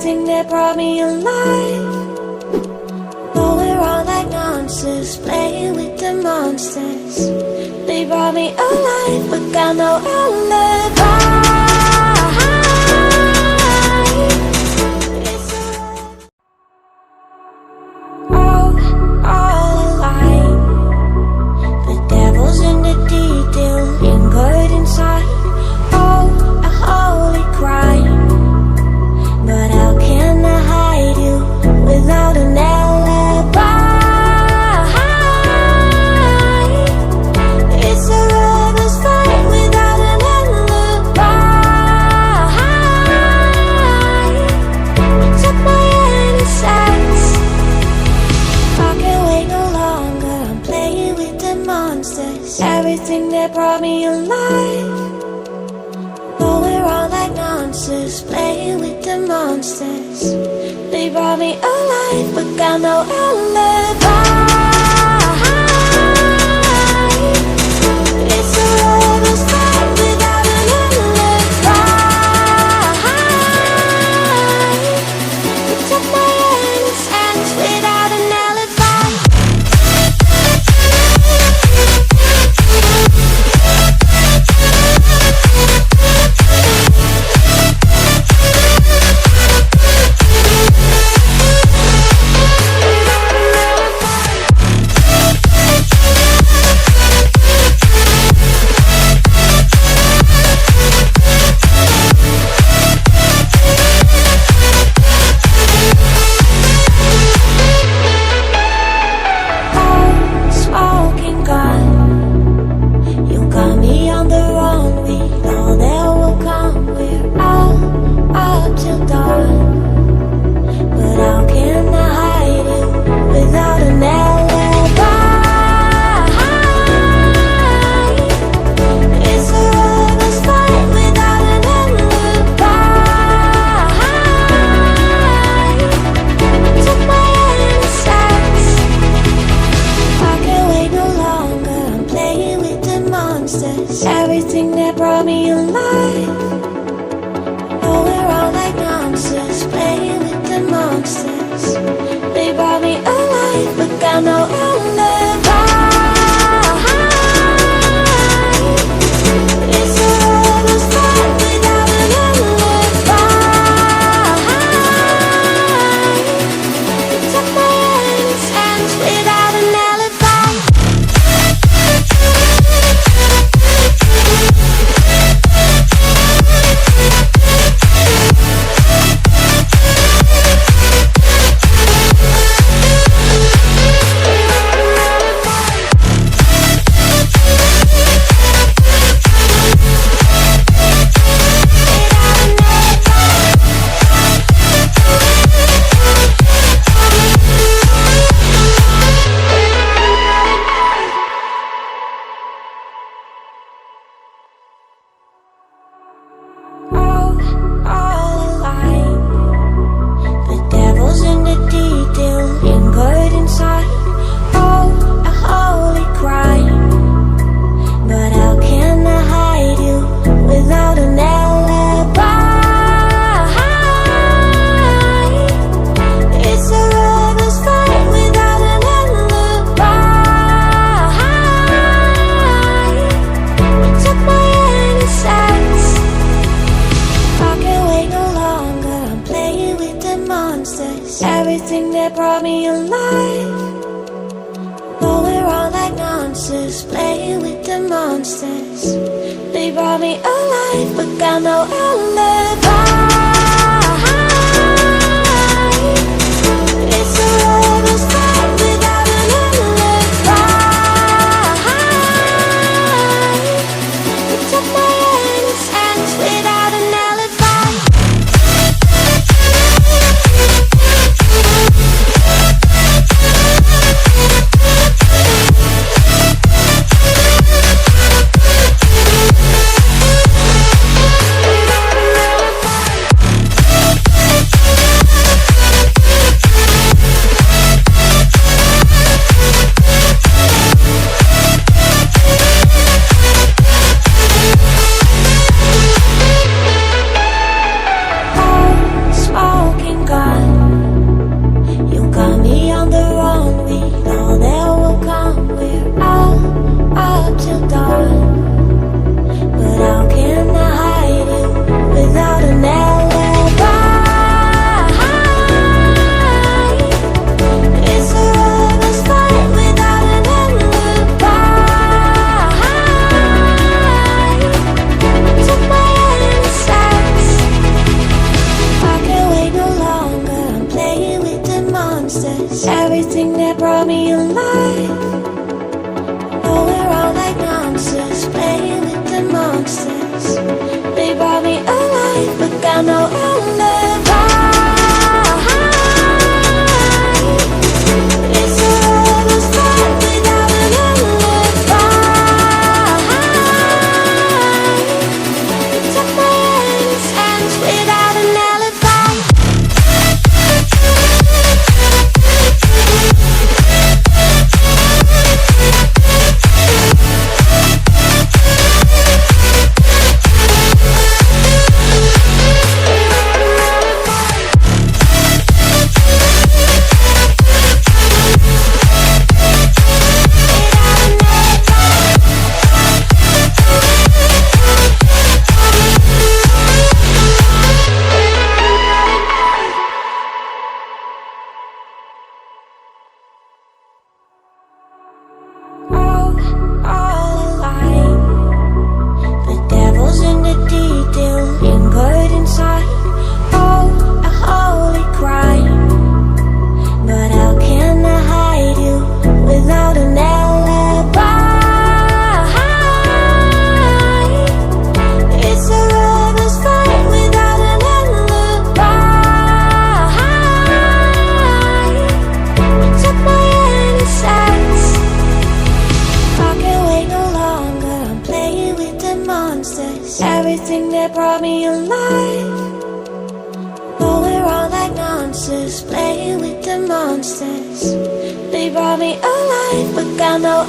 everything that brought me alive. Though we're all like monsters, playing with the monsters. They brought me alive, but got no alibi. Everything that brought me alive. Though we're all like monsters, playing with the monsters. They brought me alive, but got no alibi. It's a lover's fight without an alibi. You took my innocence without an alibi. Everything that brought me alive. Oh, we're all like monsters, playing with the monsters. They brought me alive, but got no alibi. It's a lover's fight without an alibi. You took my innocence without an alibi. Everything that brought me alive. Though we're all like monsters, playing with the monsters. They brought me alive, but got no alibi. It's a lover's fight without an alibi. You took my innocence without an alibi. got no alibi. It's a lover's fight without an alibi. You took my hands without an alibi. Everything that brought me alive, though we're all like monsters, playing with the monsters. They brought me alive, but got no